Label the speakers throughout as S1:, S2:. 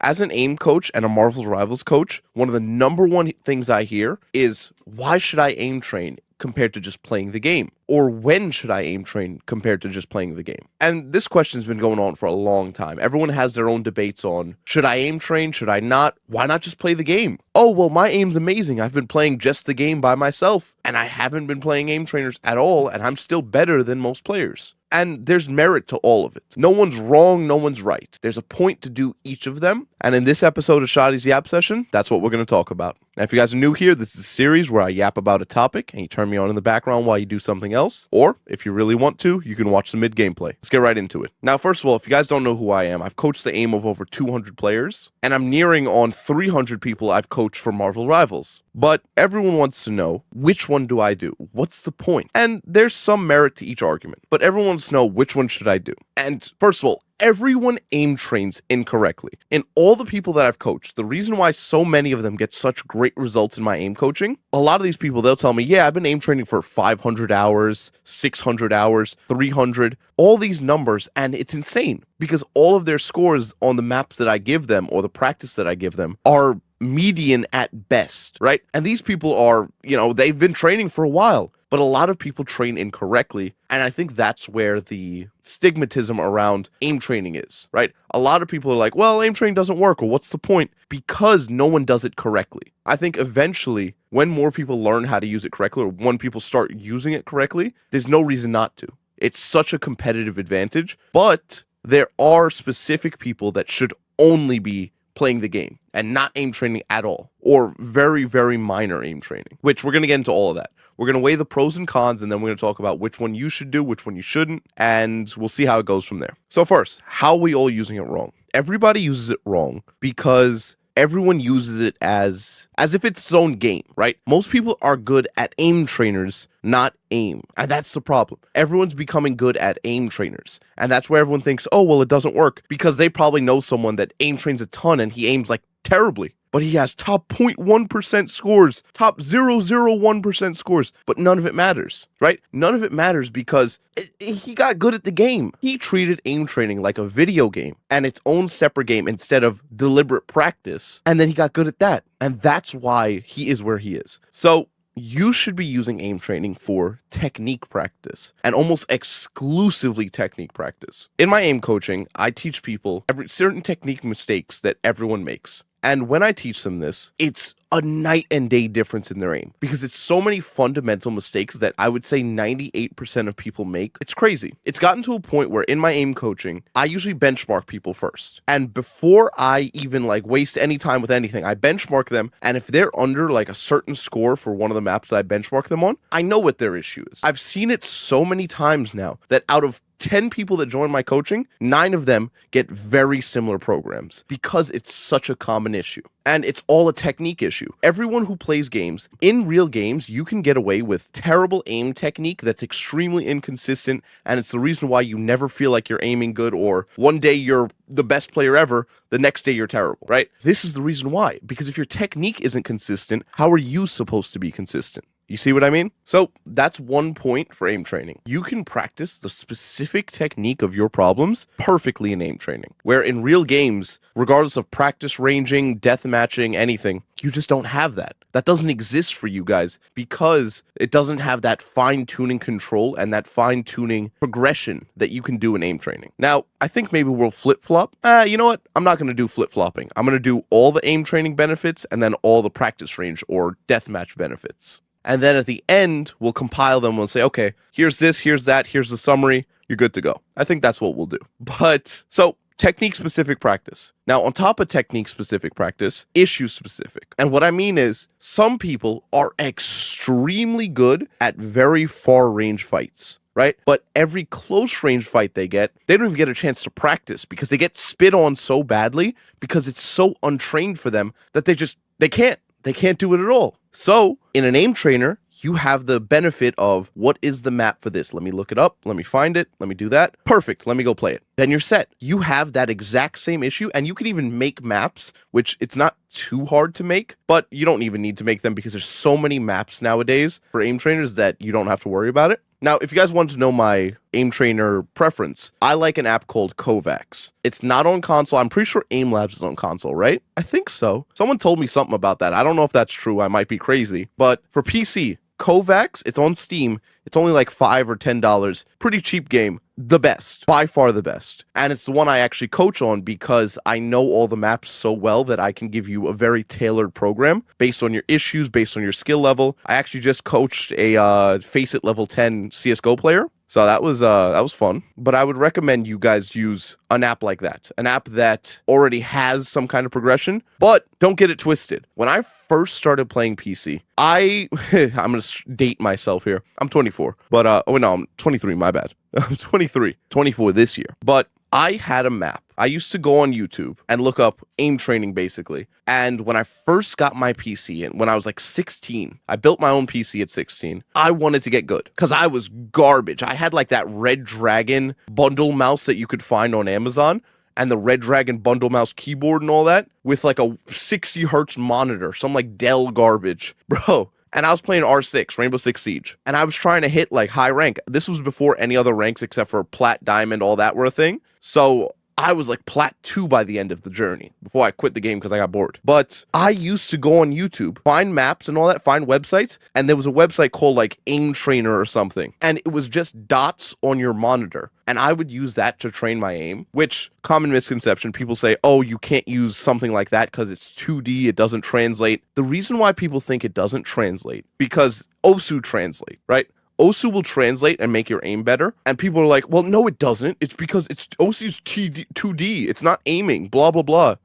S1: As an aim coach and a Marvel Rivals coach, one of the number one things I hear is, why should I aim train compared to just playing the game? Or when should I aim train compared to just playing the game? And this question's been going on for a long time. Everyone has their own debates on, should I aim train? Should I not? Why not just play the game? Oh, well, my aim's amazing. I've been playing just the game by myself, and I haven't been playing aim trainers at all, and I'm still better than most players. And there's merit to all of it. No one's wrong, no one's right. There's a point to do each of them. And in this episode of Shotty's Yap Session, that's what we're going to talk about. Now, if you guys are new here, this is a series where I yap about a topic and you turn me on in the background while you do something else. Or, if you really want to, you can watch the mid-gameplay. Let's get right into it. Now, first of all, if you guys don't know who I am, I've coached the aim of over 200 players, and I'm nearing on 300 people I've coached for Marvel Rivals. But everyone wants to know, which one do I do? What's the point? And there's some merit to each argument, but everyone wants to know, which one should I do? And first of all, everyone aim trains incorrectly. In all the people that I've coached, the reason why so many of them get such great results in my aim coaching, a lot of these people, they'll tell me, yeah, I've been aim training for 500 hours, 600 hours, 300, all these numbers, and it's insane because all of their scores on the maps that I give them or the practice that I give them are median at best, right? And these people are, they've been training for a while. But a lot of people train incorrectly, and I think that's where the stigmatism around aim training is, right? A lot of people are like, well, aim training doesn't work, or what's the point? Because no one does it correctly. I think eventually, when more people learn how to use it correctly, or when people start using it correctly, there's no reason not to. It's such a competitive advantage, but there are specific people that should only be playing the game and not aim training at all, or very, very minor aim training, which we're going to get into all of that. We're going to weigh the pros and cons, and then we're going to talk about which one you should do, which one you shouldn't, and we'll see how it goes from there. So first, how are we all using it wrong? Everybody uses it wrong because everyone uses it as if it's its own game, right? Most people are good at aim trainers, not aim. And that's the problem. Everyone's becoming good at aim trainers. And that's where everyone thinks, oh, well, it doesn't work because they probably know someone that aim trains a ton and he aims like terribly. But he has top 0.1% scores, top 0.001% scores, but none of it matters, right? None of it matters because he got good at the game. He treated aim training like a video game and its own separate game instead of deliberate practice. And then he got good at that. And that's why he is where he is. So you should be using aim training for technique practice and almost exclusively technique practice. In my aim coaching, I teach people certain technique mistakes that everyone makes. And when I teach them this, it's a night and day difference in their aim because it's so many fundamental mistakes that I would say 98% of people make. It's crazy. It's gotten to a point where in my aim coaching, I usually benchmark people first. And before I even waste any time with anything, I benchmark them. And if they're under a certain score for one of the maps that I benchmark them on, I know what their issue is. I've seen it so many times now that out of 10 people that join my coaching, 9 of them get very similar programs because it's such a common issue. And it's all a technique issue. Everyone who plays games, in real games, you can get away with terrible aim technique that's extremely inconsistent, and it's the reason why you never feel like you're aiming good, or one day you're the best player ever, the next day you're terrible, right? This is the reason why. Because if your technique isn't consistent, how are you supposed to be consistent? You see what I mean? So that's one point for aim training. You can practice the specific technique of your problems perfectly in aim training, where in real games, regardless of practice ranging, death matching, anything, you just don't have that. That doesn't exist for you guys because it doesn't have that fine-tuning control and that fine-tuning progression that you can do in aim training. Now, I think maybe we'll flip-flop. You know what? I'm not going to do flip-flopping. I'm going to do all the aim training benefits and then all the practice range or deathmatch benefits. And then at the end, we'll compile them. We'll say, okay, here's this, here's that, here's the summary. You're good to go. I think that's what we'll do. But so technique-specific practice. Now, on top of technique-specific practice, issue-specific. And what I mean is some people are extremely good at very far-range fights, right? But every close-range fight they don't even get a chance to practice because they get spit on so badly because it's so untrained for them that they can't do it at all. So, in an aim trainer, you have the benefit of, what is the map for this? Let me look it up. Let me find it. Let me do that. Perfect. Let me go play it. Then you're set. You have that exact same issue, and you can even make maps, which it's not too hard to make, but you don't even need to make them because there's so many maps nowadays for aim trainers that you don't have to worry about it. Now, if you guys want to know my aim trainer preference, I like an app called Kovacs. It's not on console. I'm pretty sure Aim Labs is on console, right? I think so. Someone told me something about that. I don't know if that's true. I might be crazy. But for PC, Kovacs, it's on Steam. It's only like $5 or $10. Pretty cheap game. The best. By far the best. And it's the one I actually coach on because I know all the maps so well that I can give you a very tailored program based on your issues, based on your skill level. I actually just coached a Faceit level 10 CSGO player. So that was fun. But I would recommend you guys use an app like that. An app that already has some kind of progression. But don't get it twisted. When I first started playing PC, I'm going to date myself here. I'm 24. But, I'm 23, my bad. I'm 23. 24 this year. But I had a map. I used to go on YouTube and look up aim training, basically. And when I first got my PC, and when I was like 16, I built my own PC at 16. I wanted to get good because I was garbage. I had like that Red Dragon bundle mouse that you could find on Amazon and the Red Dragon bundle mouse keyboard and all that with like a 60 hertz monitor, some like Dell garbage. Bro. And I was playing R6, Rainbow Six Siege. And I was trying to hit like high rank. This was before any other ranks except for Plat, Diamond, all that were a thing. So I was like Plat 2 by the end of the journey before I quit the game because I got bored. But I used to go on YouTube, find maps and all that, find websites. And there was a website called like Aim Trainer or something. And it was just dots on your monitor. And I would use that to train my aim, which common misconception. People say, oh, you can't use something like that because it's 2D. It doesn't translate. The reason why people think it doesn't translate, because OSU translate, right? OSU will translate and make your aim better. And people are like, well, no, it doesn't. It's because it's OSU's 2D. It's not aiming, blah, blah, blah.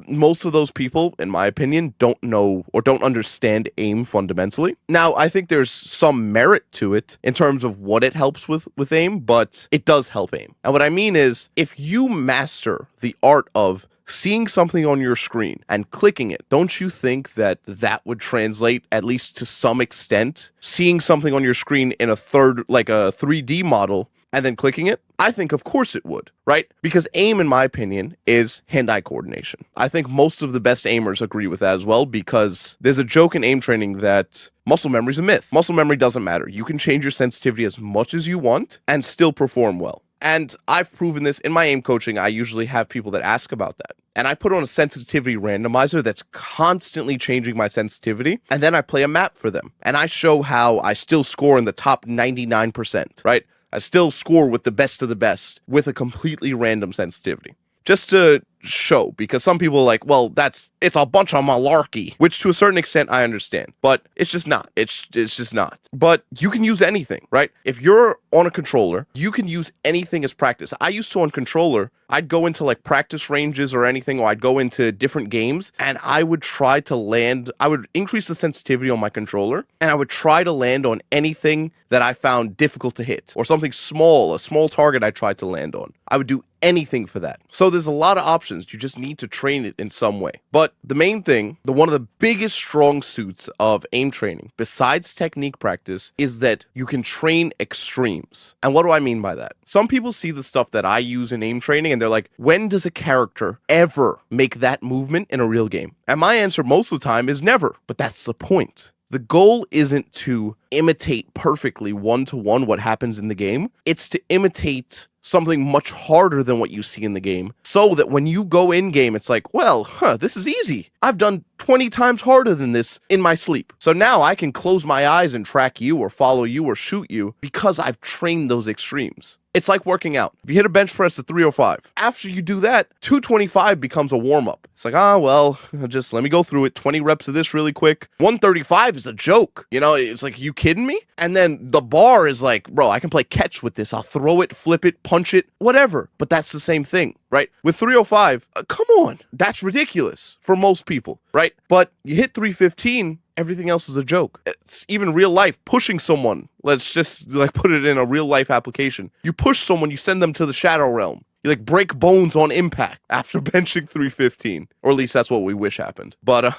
S1: Most of those people, in my opinion, don't know or don't understand aim fundamentally. Now, I think there's some merit to it in terms of what it helps with aim, but it does help aim. And what I mean is, if you master the art of seeing something on your screen and clicking it, don't you think that that would translate, at least to some extent, seeing something on your screen in a 3D model and then clicking it? I think of course it would, right? Because aim, in my opinion, is hand-eye coordination. I think most of the best aimers agree with that as well, because there's a joke in aim training that muscle memory is a myth. Muscle memory doesn't matter. You can change your sensitivity as much as you want and still perform well. And I've proven this in my aim coaching. I usually have people that ask about that. And I put on a sensitivity randomizer that's constantly changing my sensitivity. And then I play a map for them. And I show how I still score in the top 99%, right? I still score with the best of the best with a completely random sensitivity. Just to show, because some people are like, well, it's a bunch of malarkey, which to a certain extent I understand, but it's just not. It's just not. But you can use anything, right? If you're on a controller, you can use anything as practice. I used to on controller, I'd go into like practice ranges or anything, or I'd go into different games and I would try to land, I would increase the sensitivity on my controller and I would try to land on anything that I found difficult to hit or something small, a small target I tried to land on. I would do anything for that. So there's a lot of options. You just need to train it in some way. But the main thing, one of the biggest strong suits of aim training, besides technique practice, is that you can train extremes. And what do I mean by that? Some people see the stuff that I use in aim training and they're like, when does a character ever make that movement in a real game? And my answer most of the time is never. But that's the point. The goal isn't to imitate perfectly one-to-one what happens in the game. It's to imitate something much harder than what you see in the game, so that when you go in game, it's like, well, this is easy. I've done 20 times harder than this in my sleep. So now I can close my eyes and track you or follow you or shoot you because I've trained those extremes. It's like working out. If you hit a bench press at 305, after you do that, 225 becomes a warm-up. It's like, well, just let me go through it. 20 reps of this really quick. 135 is a joke. You know, it's like, you kidding me? And then the bar is like, bro, I can play catch with this. I'll throw it, flip it, punch it, whatever. But that's the same thing, right? With 305, come on. That's ridiculous for most people, right? But you hit 315, everything else is a joke. It's even real life, pushing someone. Let's just like put it in a real life application. You push someone, you send them to the shadow realm. You like break bones on impact after benching 315. Or at least that's what we wish happened. But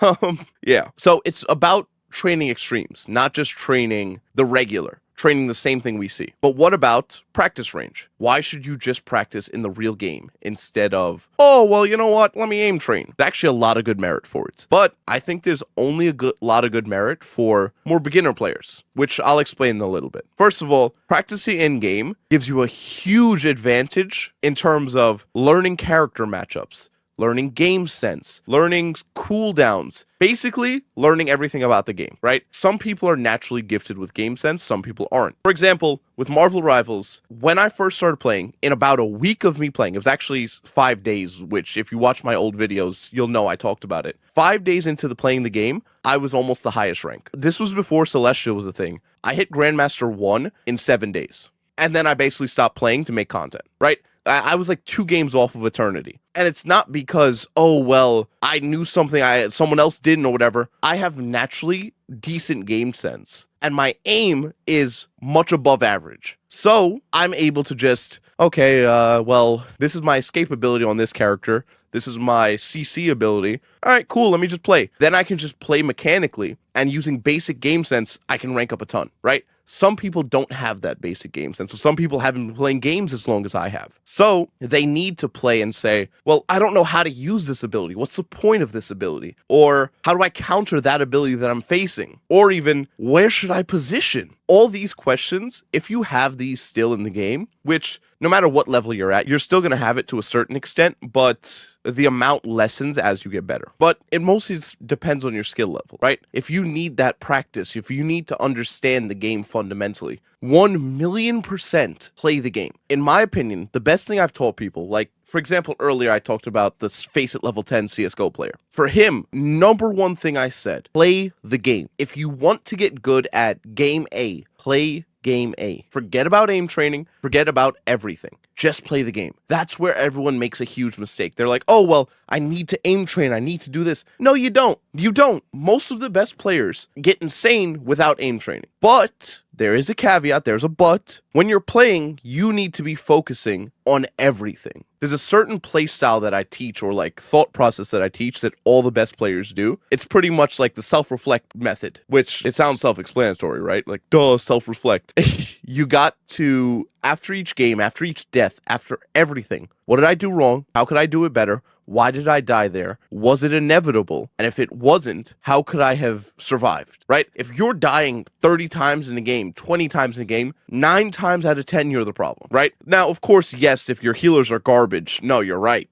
S1: yeah. So it's about training extremes, not just training the regular. training the same thing we see. But what about practice range? Why should you just practice in the real game instead of, oh, well, you know what? Let me aim train. There's actually a lot of good merit for it. But I think there's only a lot of good merit for more beginner players, which I'll explain in a little bit. First of all, practicing in game gives you a huge advantage in terms of learning character matchups, learning game sense, learning cooldowns, basically learning everything about the game, right? Some people are naturally gifted with game sense, some people aren't. For example, with Marvel Rivals, when I first started playing, in about a week of me playing, it was actually 5 days, which if you watch my old videos, you'll know I talked about it. 5 days into playing the game, I was almost the highest rank. This was before Celestial was a thing. I hit Grandmaster 1 in 7 days. And then I basically stopped playing to make content, right? I was like 2 games off of eternity. And it's not because, oh, well, I knew something someone else didn't or whatever. I have naturally decent game sense. And my aim is much above average. So I'm able to just, okay, well, this is my escape ability on this character. This is my CC ability. All right, cool, let me just play. Then I can just play mechanically. And using basic game sense, I can rank up a ton, right? Some people don't have that basic game sense. So some people haven't been playing games as long as I have. So they need to play and say, well, I don't know how to use this ability. What's the point of this ability? Or how do I counter that ability that I'm facing? Or even, where should I position? All these questions, if you have these still in the game, which no matter what level you're at, you're still going to have it to a certain extent, but the amount lessens as you get better. But it mostly depends on your skill level, right? If you need that practice, if you need to understand the game fundamentally, 1,000,000% play the game. In my opinion, the best thing I've taught people, like, for example, earlier I talked about the Faceit level 10 CSGO player. For him, number one thing I said, play the game. If you want to get good at game A, play game A. Forget about aim training. Forget about everything. Just play the game. That's where everyone makes a huge mistake. They're like, oh, well, I need to aim train. I need to do this. No, you don't. You don't. Most of the best players get insane without aim training. But there is a caveat. There's a but. When you're playing, you need to be focusing on everything. There's a certain play style that I teach, or like thought process that I teach, that all the best players do. It's pretty much like the self-reflect method, which it sounds self-explanatory, right? Like, duh, self-reflect. You got to, after each game, after each death, after everything, what did I do wrong? How could I do it better? Why did I die there? Was it inevitable? And if it wasn't, how could I have survived, right? If you're dying 30 times in the game, 20 times in the game, 9 times out of 10, you're the problem, right? Now, of course, yes, if your healers are garbage, no, you're right?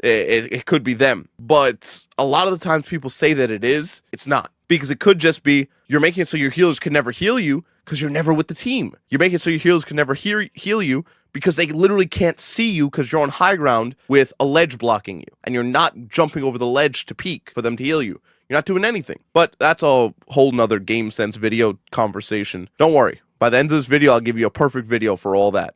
S1: It could be them. But a lot of the times people say that it's not. Because it could just be, you're making it so your healers can never heal you because you're never with the team. You're making it so your healers can never heal you because they literally can't see you because you're on high ground with a ledge blocking you. And you're not jumping over the ledge to peek for them to heal you. You're not doing anything. But that's a whole nother game sense video conversation. Don't worry. By the end of this video, I'll give you a perfect video for all that.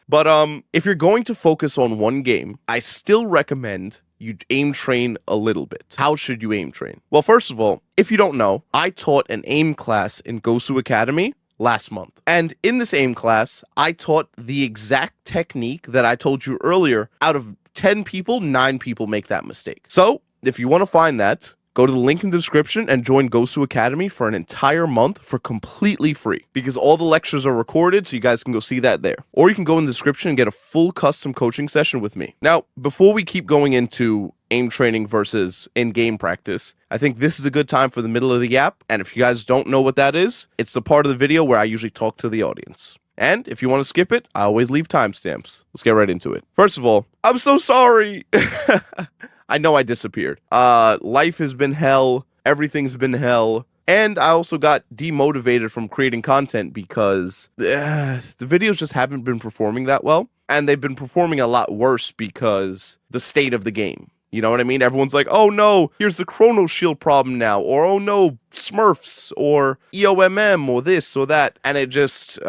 S1: But if you're going to focus on one game, I still recommend you aim train a little bit. How should you aim train? Well, first of all, if you don't know, I taught an aim class in Gosu Academy last month. And in this aim class, I taught the exact technique that I told you earlier. Out of 10 people, 9 people make that mistake. So if you want to find that, go to the link in the description and join Gosu Academy for an entire month for completely free, because all the lectures are recorded, so you guys can go see that there. Or you can go in the description and get a full custom coaching session with me. Now, before we keep going into aim training versus in-game practice, I think this is a good time for the middle of the gap. And if you guys don't know what that is, it's the part of the video where I usually talk to the audience. And if you want to skip it, I always leave timestamps. Let's get right into it. First of all, I'm so sorry. I know I disappeared. Life has been hell. Everything's been hell. And I also got demotivated from creating content because the videos just haven't been performing that well. And they've been performing a lot worse because the state of the game. You know what I mean? Everyone's like, oh no, here's the Chrono Shield problem now. Or oh no, Smurfs. Or EOMM or this or that. And it just,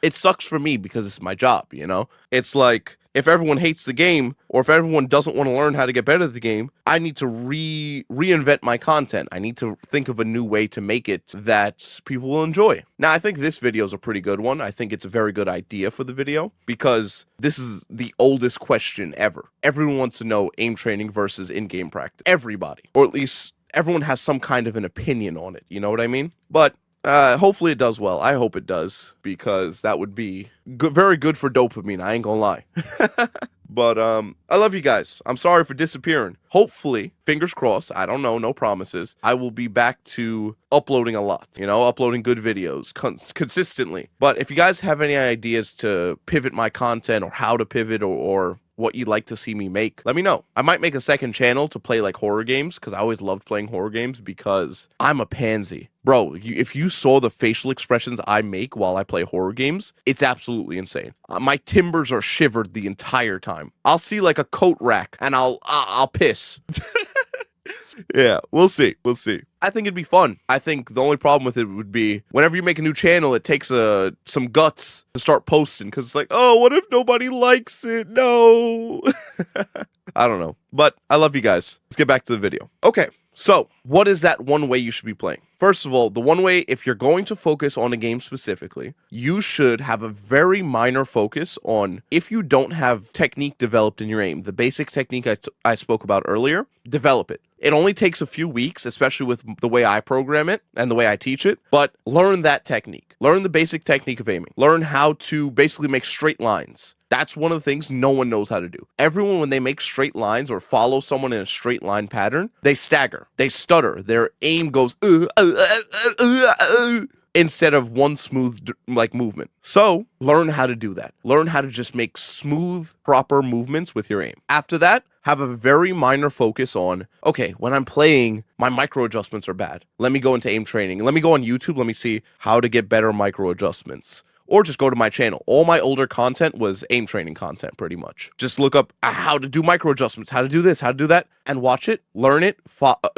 S1: it sucks for me because it's my job, you know? It's like, if everyone hates the game, or if everyone doesn't want to learn how to get better at the game, I need to reinvent my content. I need to think of a new way to make it that people will enjoy. Now, I think this video is a pretty good one. I think it's a very good idea for the video, because this is the oldest question ever. Everyone wants to know aim training versus in-game practice. Everybody. Or at least everyone has some kind of an opinion on it. You know what I mean? But Hopefully it does well. I hope it does, because that would be good, very good for dopamine. I ain't gonna lie. But I love you guys. I'm sorry for disappearing. Hopefully, fingers crossed, I don't know, no promises, I will be back to uploading a lot, uploading good videos consistently. But if you guys have any ideas to pivot my content, or how to pivot, or what you'd like to see me make, let me know. I might make a second channel to play like horror games, because I always loved playing horror games, because I'm a pansy. Bro, if you saw the facial expressions I make while I play horror games, it's absolutely insane. My timbers are shivered the entire time. I'll see like a coat rack and I'll piss. Yeah, we'll see. We'll see. I think it'd be fun. I think the only problem with it would be whenever you make a new channel, it takes some guts to start posting, because it's like, oh, what if nobody likes it? No. I don't know. But I love you guys. Let's get back to the video. Okay. So, what is that one way you should be playing? First of all, the one way, if you're going to focus on a game specifically, you should have a very minor focus on, if you don't have technique developed in your aim, the basic technique I spoke about earlier, develop it. It only takes a few weeks, especially with the way I program it and the way I teach it, but learn that technique. Learn the basic technique of aiming. Learn how to basically make straight lines. That's one of the things no one knows how to do. Everyone, when they make straight lines or follow someone in a straight line pattern, they stagger, they stutter, their aim goes instead of one smooth movement. So learn how to do that. Learn how to just make smooth, proper movements with your aim. After that, have a very minor focus on, okay, when I'm playing, my micro adjustments are bad. Let me go into aim training. Let me go on YouTube. Let me see how to get better micro adjustments. Or just go to my channel. All my older content was aim training content, pretty much. Just look up how to do micro adjustments, how to do this, how to do that, and watch it, learn it,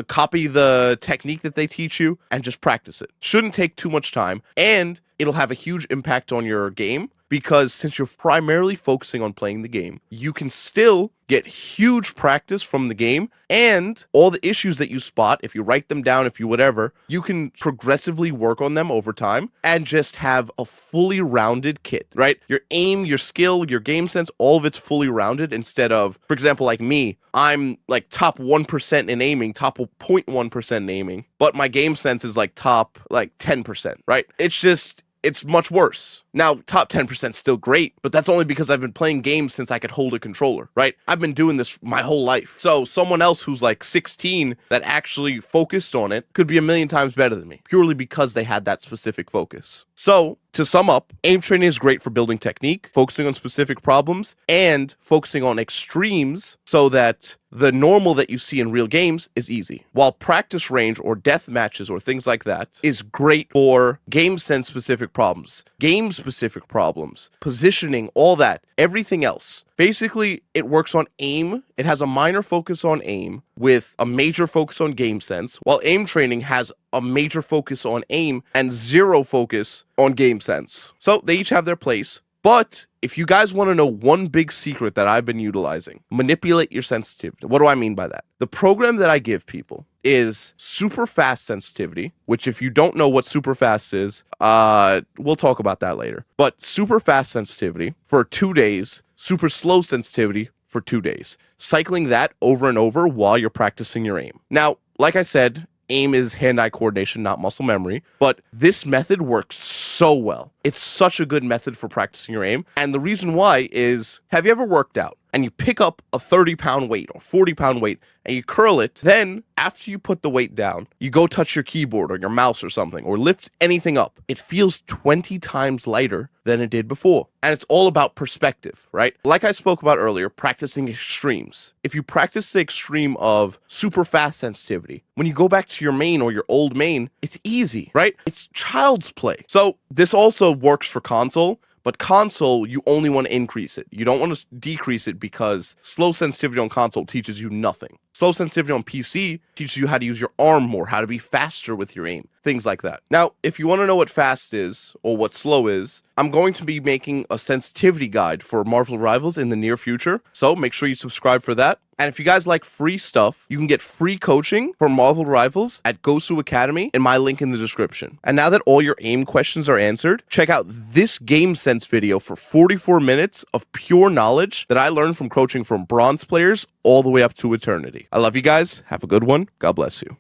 S1: copy the technique that they teach you, and just practice it. Shouldn't take too much time, and it'll have a huge impact on your game, because since you're primarily focusing on playing the game, you can still get huge practice from the game, and all the issues that you spot, if you write them down, if you whatever, you can progressively work on them over time and just have a fully rounded kit, right? Your aim, your skill, your game sense, all of it's fully rounded, instead of, for example, like me, I'm like top 1% in aiming, top 0.1% in aiming, but my game sense is like top 10%, right? It's much worse. Now, top 10% still great, but that's only because I've been playing games since I could hold a controller, right? I've been doing this my whole life. So someone else who's like 16 that actually focused on it could be a million times better than me, purely because they had that specific focus. So, to sum up, aim training is great for building technique, focusing on specific problems, and focusing on extremes so that the normal that you see in real games is easy. While practice range or death matches or things like that is great for game sense specific problems, game specific problems, positioning, all that, everything else. Basically, it works on aim. It has a minor focus on aim with a major focus on game sense, while aim training has a major focus on aim and zero focus on game sense. So they each have their place. But if you guys want to know one big secret that I've been utilizing, manipulate your sensitivity. What do I mean by that? The program that I give people is super fast sensitivity, which if you don't know what super fast is, we'll talk about that later. But super fast sensitivity for 2 days, super slow sensitivity for 2 days, cycling that over and over while you're practicing your aim. Now, like I said, aim is hand-eye coordination, not muscle memory, but this method works so well. It's such a good method for practicing your aim. And the reason why is, have you ever worked out and you pick up a 30-pound weight or 40-pound weight and you curl it, then after you put the weight down, you go touch your keyboard or your mouse or something, or lift anything up, it feels 20 times lighter than it did before. And it's all about perspective, right? Like I spoke about earlier, practicing extremes. If you practice the extreme of super fast sensitivity, when you go back to your main or your old main, it's easy, right? It's child's play. So this also works for console, but console, you only want to increase it. You don't want to decrease it, because slow sensitivity on console teaches you nothing. Slow sensitivity on PC teaches you how to use your arm more, how to be faster with your aim, things like that. Now, if you want to know what fast is or what slow is, I'm going to be making a sensitivity guide for Marvel Rivals in the near future, so make sure you subscribe for that. And if you guys like free stuff, you can get free coaching for Marvel Rivals at Gosu Academy in my link in the description. And now that all your aim questions are answered, check out this game sense video for 44 minutes of pure knowledge that I learned from coaching from bronze players all the way up to eternity. I love you guys. Have a good one. God bless you.